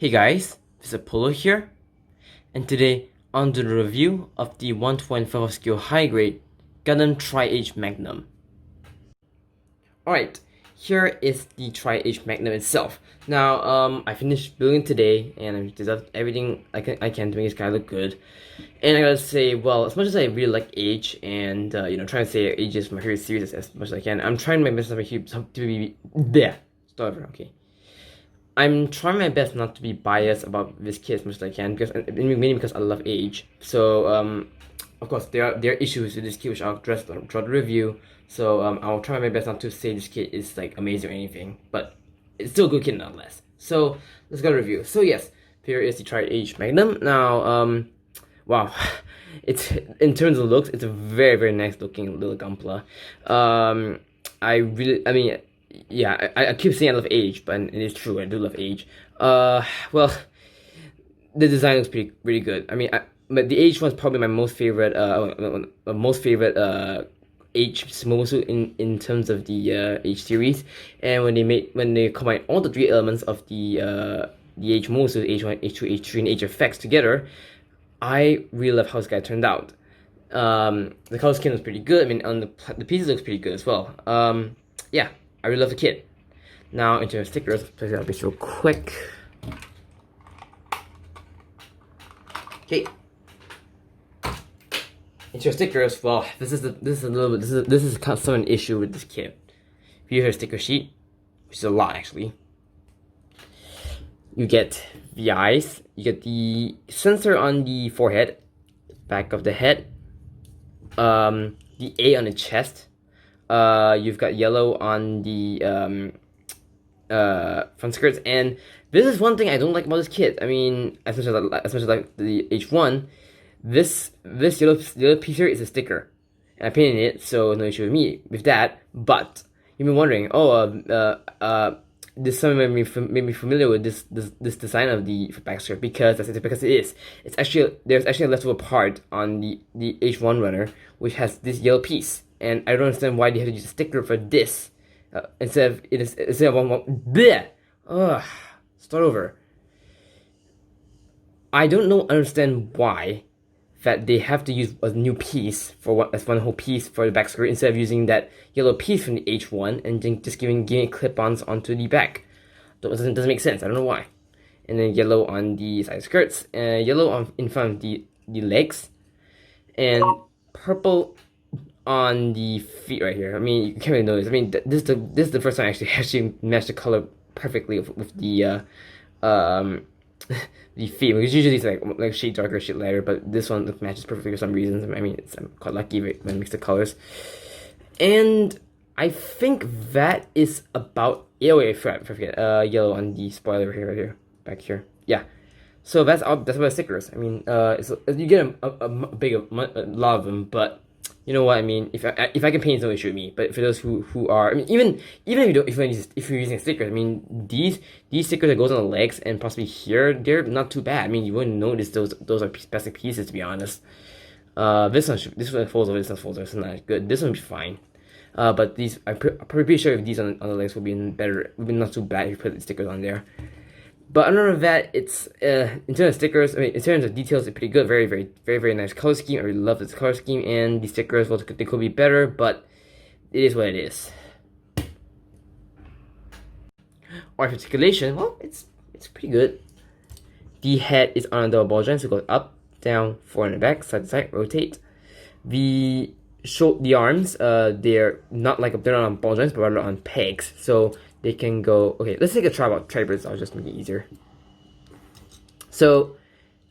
Hey guys, this is Apollo here, and today on to the review of the 125 skill high grade Gundam Tri-H Magnum. Alright, here is the Tri-H Magnum itself. Now, I finished building today, and I've done everything I can to make this guy look good. And I gotta say, well, as much as I really like H, and trying to say H is my favorite series as much as I can, I'm trying my best to be there. Start over, okay. I'm trying my best not to be biased about this kid as much as I can, because mainly because I love Age. So of course there are issues with this kid which I'll address throughout the review. So I'll try my best not to say this kid is like amazing or anything, but it's still a good kid nonetheless. So let's go to review. So yes, here is the Tri-H Magnum. Now wow, it's in terms of looks, it's a very nice looking little Gunpla. Yeah, I keep saying I love Age, but it is true, I do love Age. Well, the design looks pretty good. But the Age one's probably my most favorite, Age Momosu in terms of the Age series. And when they combine all the three elements of the Age Momosu, Age 1, Age 2, Age 3, and Age effects together, I really love how this guy turned out. The color scheme looks pretty good. I mean, on the pieces looks pretty good as well. Yeah. I really love the kit. Now into the stickers, let's play this real quick. Okay. Into your stickers, well, this is kind of some an issue with this kit. If you hear a sticker sheet, which is a lot actually, you get the eyes, you get the sensor on the forehead, back of the head, the A on the chest. You've got yellow on the front skirts, and this is one thing I don't like about this kit. I mean, as much as I like the H1, this yellow piece here is a sticker, and I painted it, so no issue with me with that. But you've been wondering, this something made me familiar with this design of the back skirt, because it is. There's actually a leftover part on the H1 runner which has this yellow piece. And I don't understand why they had to use a sticker for this instead of one. Bleh! Ugh. Start over. I don't understand why that they have to use a new piece as one whole piece for the back skirt instead of using that yellow piece from the H1 and then just giving clip-ons onto the back. Doesn't make sense. I don't know why. And then yellow on the side skirts, yellow in front of the legs, and purple on the feet right here. I mean, you can't really notice. I mean, this is the first time I actually matched the color perfectly with the the feet. Because usually it's like shade darker, shade lighter, but this one matches perfectly for some reasons. I mean, I'm quite lucky when I mix the colors. And I think that is about. Yeah, wait, I forget. Yellow on the spoiler here, right here, back here. Yeah. So that's about the stickers. I mean, you get a lot of them, but. You know what I mean? If I can paint, it's no issue with me. But for those who are, I mean, even if you're using stickers, I mean, these stickers that goes on the legs and possibly here, they're not too bad. I mean, you wouldn't notice those are plastic pieces, to be honest. This one folds over. This one folds over. It's not good. This one would be fine. But these, I'm pretty sure if these on the legs would be not too bad if you put the stickers on there. But other than that, it's in terms of stickers, I mean, in terms of details, it's pretty good. Very nice color scheme. I really love this color scheme, and the stickers, well, they could be better, but it is what it is. Articulation, well, it's pretty good. The head is on a double ball joint, so it goes up, down, forward and back, side to side, rotate. The arms, they're not on ball joints, but rather on pegs, so they can go. Okay, let's take a try about tribers. I'll just make it easier. So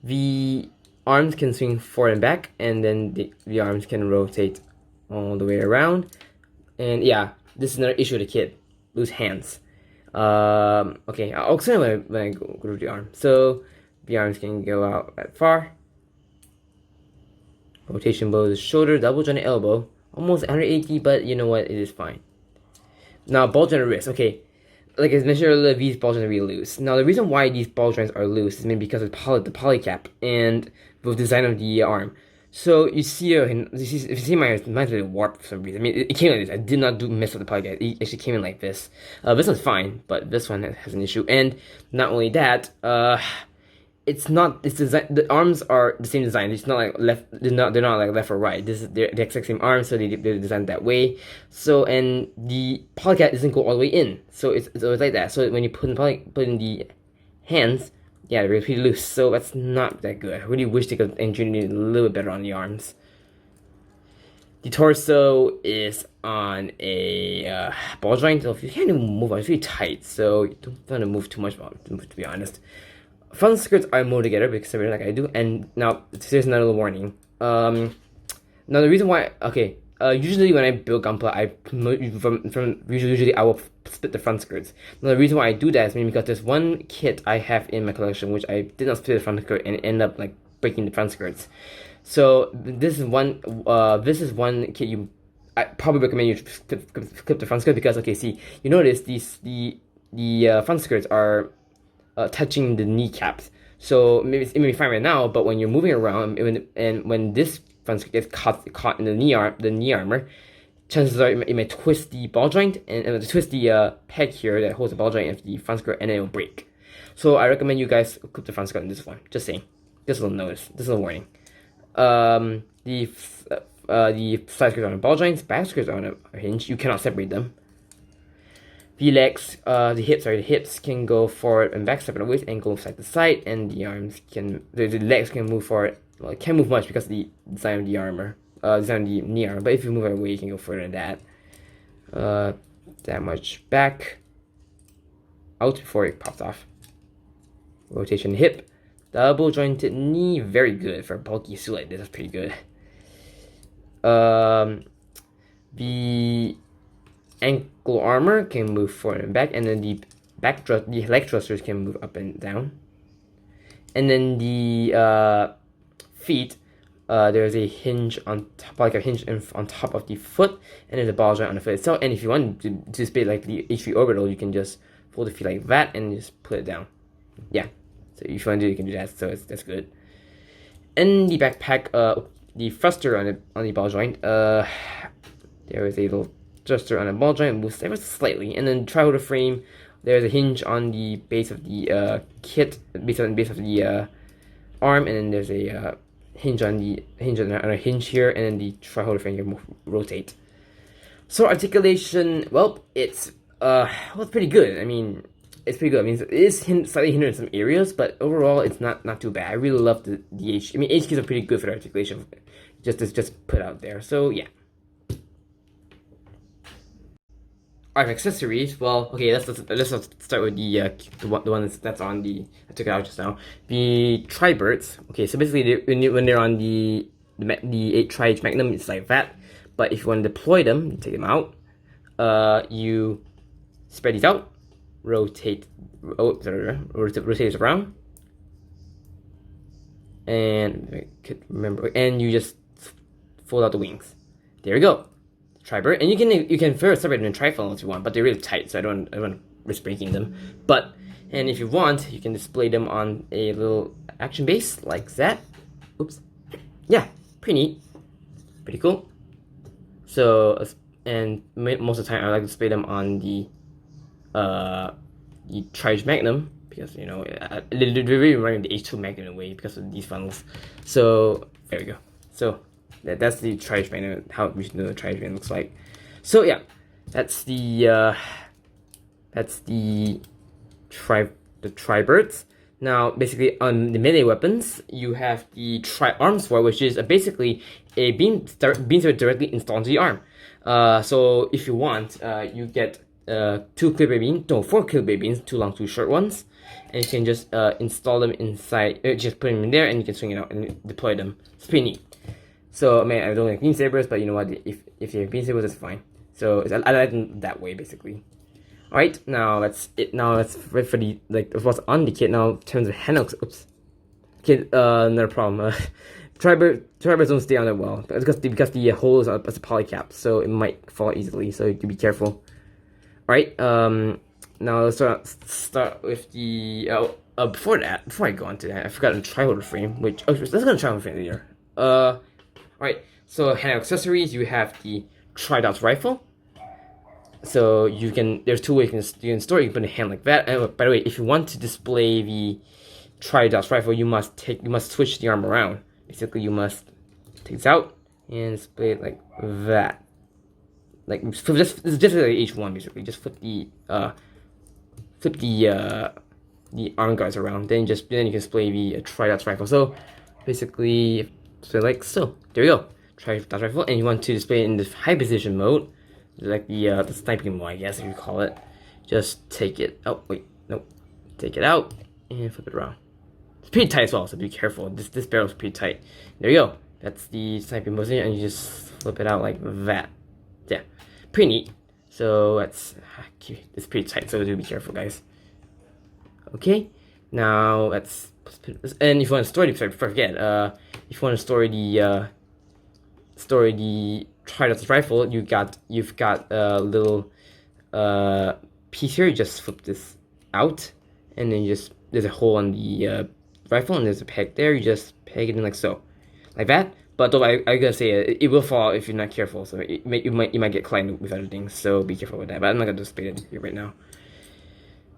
the arms can swing forward and back, and then the arms can rotate all the way around. And yeah, this is another issue with the kid: loose hands. Okay, I'll explain when I go to the arm. So the arms can go out that far. Rotation below the shoulder, double jointed elbow, almost 180, but you know what? It is fine. Now, ball joint wrist. Okay, like I mentioned earlier, these ball joints are really loose. Now, the reason why these ball joints are loose is maybe because of the poly cap and the design of the arm. So you see, if you see mine's really warped for some reason. I mean, it came like this. I did not mess up the podcast. It actually came in like this. This one's fine, but this one has an issue. And not only that, it's not. It's design. The arms are the same design. It's not like left. They're not like left or right. They're the exact same arms, so they're designed that way. So and the polycat doesn't go all the way in. So it's always like that. So when you put in the hands, yeah, they're pretty loose. So that's not that good. I really wish they could engineer it a little bit better on the arms. The torso is on a ball joint, so if you can't even move, it's really tight. So you don't want to move too much, to be honest. Front skirts are more together because I really like I do. And now here's another warning. Now the reason why, okay, usually when I build Gunpla, usually I will split the front skirts. Now the reason why I do that is mainly because there's one kit I have in my collection which I did not split the front skirt and end up like breaking the front skirts. So this is one kit I probably recommend you clip the front skirt because okay, see, you notice the front skirts are touching the kneecaps. So maybe it may be fine right now, but when you're moving around when this front skirt gets caught in the knee armor, chances are it may twist the ball joint and twist the peg here that holds the ball joint of the front skirt, and it will break. So I recommend you guys clip the front skirt in this one. Just saying. Just a little notice. Just a little warning. The side skirts are on the ball joints, back skirts are on a hinge. You cannot separate them. The legs, the hips can go forward and back, separate waist, and go side to side, and the legs can move forward. Well, it can't move much because of the design of the armor, design of the knee armor. But if you move it away, you can go further than that. That much back, out before it pops off. Rotation hip, double jointed knee, very good for a bulky suit like this. That's pretty good. The ankle armor can move forward and back, and then the leg thrusters can move up and down. And then the feet, there's a hinge on top, like a hinge on top of the foot, and there's a ball joint on the foot itself. And if you want to display like the H3 orbital, you can just fold the feet like that and just put it down. Yeah, so if you want to do, you can do that. So that's good. And the backpack, the thruster on the ball joint, there is a little thruster on the ball joint, moves ever slightly, and then tri-holder frame. There's a hinge on the base of the kit, base of the arm, and then there's a hinge on a hinge here, and then the tri-holder frame can rotate. So articulation, well, it's pretty good. I mean, it's pretty good. I mean, it is slightly hindered in some areas, but overall, it's not too bad. I really love the H. I mean, H keys are pretty good for the articulation, just put out there. So yeah. Alright, accessories. Well, okay, let's start with the one that's on the I took it out just now. The tri-birds. Okay, so basically when they're on the tri-H Magnum, it's like that. But if you want to deploy them, you take them out. You spread these out, rotate it around, and I could remember, and you just fold out the wings. There you go. Tri-bird, and you can first separate them in tri-funnel if you want, but they're really tight, so I don't risk breaking them. And if you want, you can display them on a little action base like that. Oops. Yeah, pretty neat, pretty cool. So and most of the time I like to display them on the Tri-H Magnum because they really remind me of the H2 Magnum in a way because of these funnels. So there we go. So that's the Tri-H Magnum, how we should know the Tri-H Magnum looks like. So yeah, that's the tri-birds. Now, basically, on the melee weapons, you have the tri-arm sword, which is basically a beam sword directly installed into the arm. So if you want, you get 4 clear beams, 2 long, 2 short ones, and you can just install them inside. Just put them in there, and you can swing it out and deploy them. It's pretty neat. So I mean, I don't like beam sabers, but you know what? If you have beam sabers, that's fine. So I like them that way, basically. Alright, now that's it. Now that's for the what's on the kit. Now in terms of handles, oops. Okay, another problem. Tri-birds don't stay on it well because the hole is as a polycap, so it might fall easily. So you have to be careful. Alright, now let's start with the before I go on to that, I forgot the tri-holder frame, which let's go to tri-holder frame here. Alright, so hand accessories, you have the tri-dot rifle. So you can, there's two ways you can store it. You can put a hand like that. And by the way, if you want to display the tri-dot rifle, you must switch the arm around. Basically, you must take this out and display it like that. Like it's just like H1 basically. Just flip the arm guards around. Then you can display the tri-dot rifle. So basically, so like so. There you go. Tri-dot rifle, and you want to display it in the high position mode, like the sniping mode, I guess if you call it. Just take it. Oh wait, nope. Take it out and flip it around. It's pretty tight as well, so be careful. This barrel's pretty tight. There you go. That's the sniping position, and you just flip it out like that. Yeah, pretty neat. So it's pretty tight, so do be careful, guys. Okay, now let's put this. And if you want to store it, before I forget, if you want to store the tri-dot rifle, you've got a little piece here. You just flip this out, and then there's a hole on the rifle, and there's a peg there. You just peg it in like so, like that. But though I gotta say it will fall if you're not careful. So you might get caught with other things. So be careful with that. But I'm not gonna display it here right now.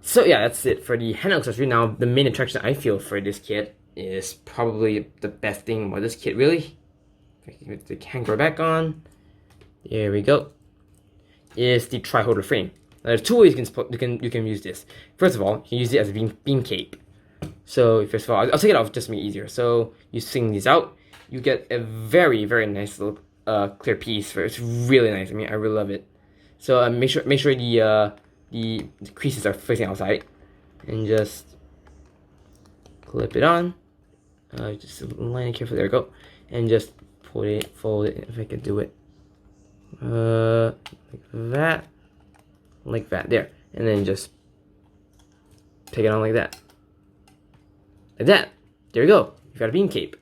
So yeah, that's it for the hand accessory. Now the main attraction I feel for this kit is probably the best thing about this kit, really. If I can get the hanger back on. There we go. Is the tri-holder frame. Now, there's two ways you can use this. First of all, you can use it as a beam cape. So first of all, I'll take it off just to make it easier. So you swing these out, you get a very nice little clear piece. It's really nice. I mean, I really love it. So make sure the creases are facing outside, and just clip it on. Just line it carefully. There we go, and just fold it. If I can do it, like that. There, and then just take it on like that. There we go. You got a beam cape.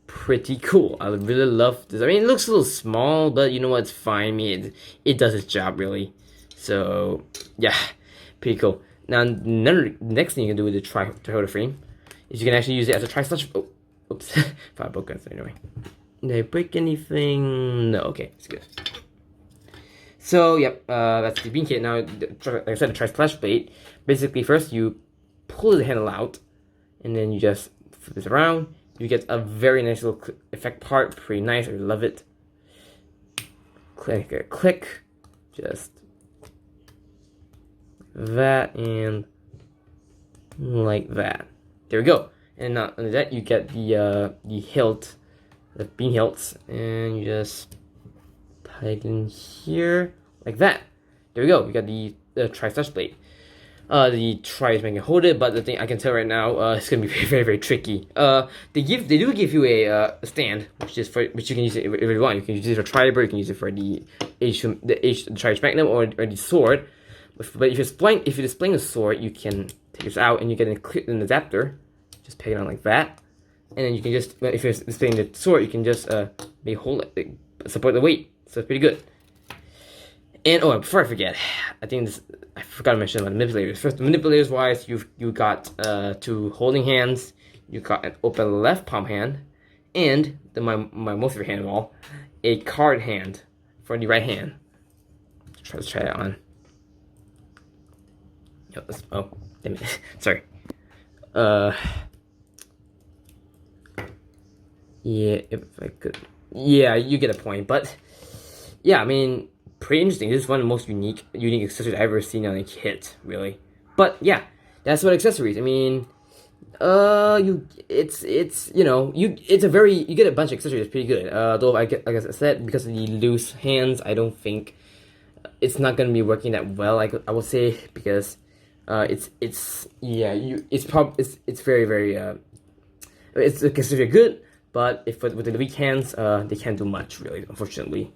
Pretty cool. I would really love this. I mean, it looks a little small, but you know what? It's fine. I mean, it does its job really. So yeah, pretty cool. Now, the next thing you can do with the tri-holder frame is you can actually use it as a tri-slash. Oh, oops, thought I broke it anyway. Did I break anything? No. Okay, it's good. So yep, that's the beam kit. Now, like I said, the tri-slash blade. Basically, first you pull the handle out, and then you just flip this around. You get a very nice little effect part. Pretty nice. I love it. Click. Just that and like that. There we go. And now under that you get the hilt, the beam hilts, and you just tight in here like that. There we go. We got the tri-slash blade. The tri is making it hold it, but the thing I can tell right now, it's gonna be very tricky. They do give you a stand, which you can use it if you want. You can use it for tri-bird, you can use it for the tri Magnum or the sword. But if you're displaying a sword, you can take this out and you get an adapter. Just peg it on like that, and then you can just, if you're displaying the sword, you can just support the weight. So it's pretty good. And before I forget, I forgot to mention about the manipulators. First, the manipulators wise, you got two holding hands, you got an open left palm hand, and my most favorite hand of all, a card hand for the right hand. Let's try that on. Oh, damn it. Sorry. Yeah, if I could. Yeah, you get a point. But yeah, I mean, pretty interesting. This is one of the most unique accessories I've ever seen on a kit, really. But yeah, that's what accessories. I mean, you get a bunch of accessories. It's pretty good. Though like I said, because of the loose hands, I don't think it's not gonna be working that well. I would say, because it's considered good, but with the weak hands, they can't do much really, unfortunately.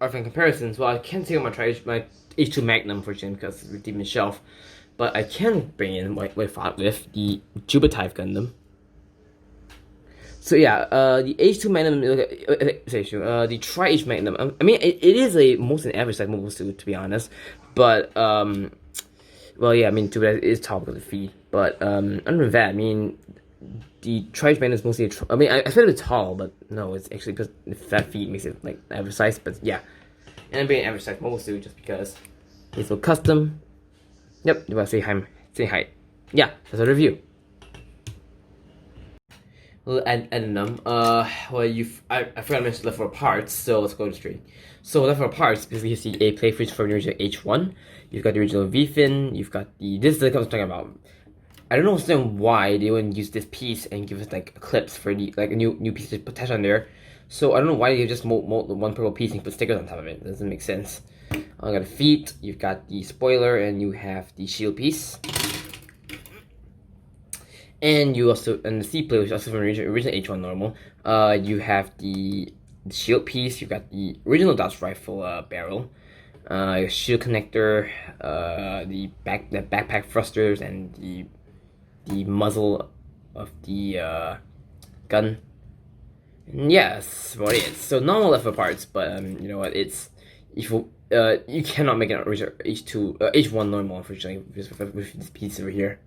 Alright, for comparisons, well, I can't take out my H2 Magnum, unfortunately, because it's deep in the shelf, but I can bring in what I fought with the HGBD Gundam. So yeah, the H2 Magnum, the Tri-H Magnum, I mean, it is a mostly an average size mobile suit, to be honest, but, well, yeah, I mean, too bad it is top of the feet, but, other than that, I mean, the tri-H Magnum is mostly I mean, I feel it's tall, but no, it's actually because the fat feet makes it like average size. But yeah, and I'm being average size mostly just because it's so custom. Yep, you want to say height. Yeah, that's a review. Well, addendum. Well, I forgot to mention leftover parts, so let's go straight. So leftover parts, basically you see a plate fridge from the original H1. You've got the original V-fin. You've got this is the I was talking about. I don't understand why they wouldn't use this piece and give us like clips for the like a new piece to attach on there. So I don't know why they just mold the one purple piece and put stickers on top of it. It doesn't make sense. I got the feet. You've got the spoiler, and you have the shield piece. And you also, and the C plate, which is also from original H1 normal. You have the shield piece. You've got the original Dodge rifle barrel, shield connector, the backpack thrusters, and the muzzle of the gun. And yes, what it is. So normal leftover parts, but you know what? It's if you cannot make an original H1 normal, unfortunately, with this piece over here.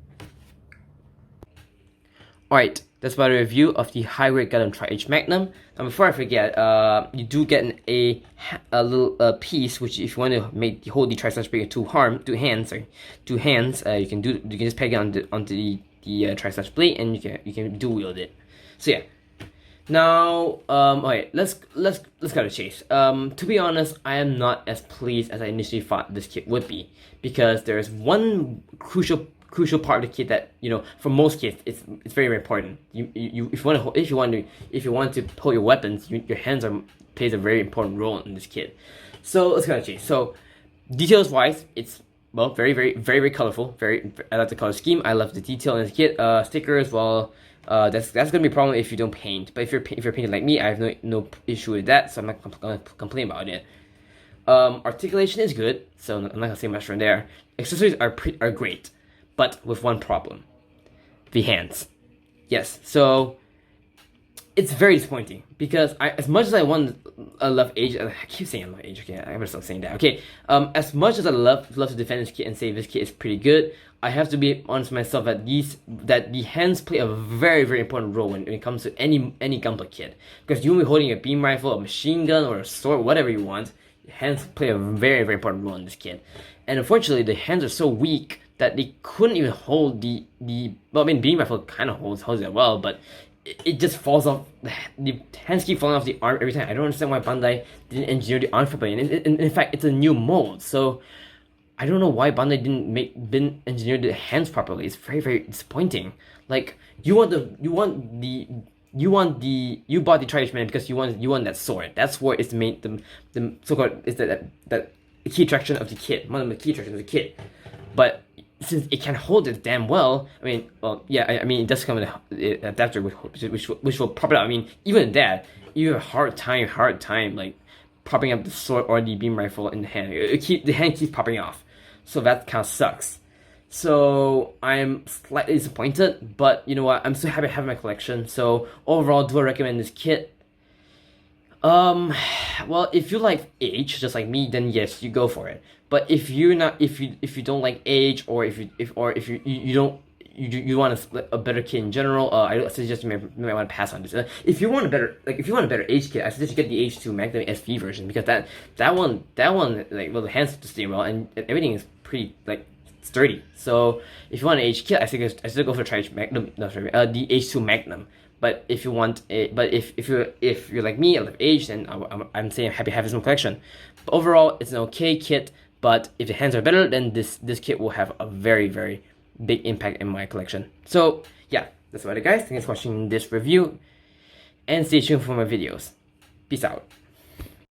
Alright, that's about a review of the high-grade Gundam Tri-H Magnum. And before I forget, you do get a little piece, which if you want to hold the tri-slash blade two hands, you can just peg it onto the tri-slash blade, and you can dual wield it. So yeah. Now, alright, let's cut to chase. To be honest, I am not as pleased as I initially thought this kit would be, because there's one crucial part of the kit that, you know, for most kits it's very, very important. If you want to hold your weapons, your hands plays a very important role in this kit. So let's cut to chase. So details wise, it's well very, very, very, very colorful. I like the color scheme. I love the detail in this kit. Stickers, well, that's gonna be a problem if you don't paint. But if you're painted like me, I have no issue with that, so I'm not gonna complain about it. Articulation is good, so I'm not gonna say much from there. Accessories are great, but with one problem: the hands. Yes, so it's very disappointing because as much as I love Age. I keep saying I love Age. Okay, I'm gonna stop saying that. Okay, as much as I love to defend this kit and say this kit is pretty good, I have to be honest with myself that the hands play a very, very important role when it comes to any gunplay kit. Because you will be holding a beam rifle, a machine gun, or a sword, whatever you want. Hands play a very, very important role in this kit. And unfortunately, the hands are so weak that they couldn't even hold well, I mean, beam rifle kind of holds it well, but it just falls off. The hands keep falling off the arm every time. I don't understand why Bandai didn't engineer the arm properly. And in fact, it's a new mold, so I don't know why Bandai didn't engineer the hands properly. It's very, very disappointing. Like you bought the Tri-H Man because you want that sword. That sword is the so-called is that key attraction of the kit. One of the key attractions of the kit. But since it can hold it damn well, I mean, well, yeah, I mean, it does come with an adapter which will prop it up. I mean, even that, you have a hard time like propping up the sword or the beam rifle in the hand. The hand keeps popping off, so that kind of sucks. So I'm slightly disappointed, but you know what? I'm so happy to have my collection. So overall, do I recommend this kit? Well, if you like Age just like me, then yes, you go for it. But if you don't like Age, or if you want a better kit in general, I suggest you might want to pass on this. If you want a better Age kit, I suggest you get the H2 Magnum SV version, because that one like, well, the hands to stay well and everything is pretty like sturdy. So if you want an Age kit, I suggest go for Tri-H Magnum, the H2 Magnum. But if you want if you're like me, I love Age, then I'm saying I'm happy to have this in my collection. But overall, it's an okay kit. But if the hands are better, then this kit will have a very, very big impact in my collection. So yeah, that's about it, guys. Thanks for watching this review, and stay tuned for my videos. Peace out.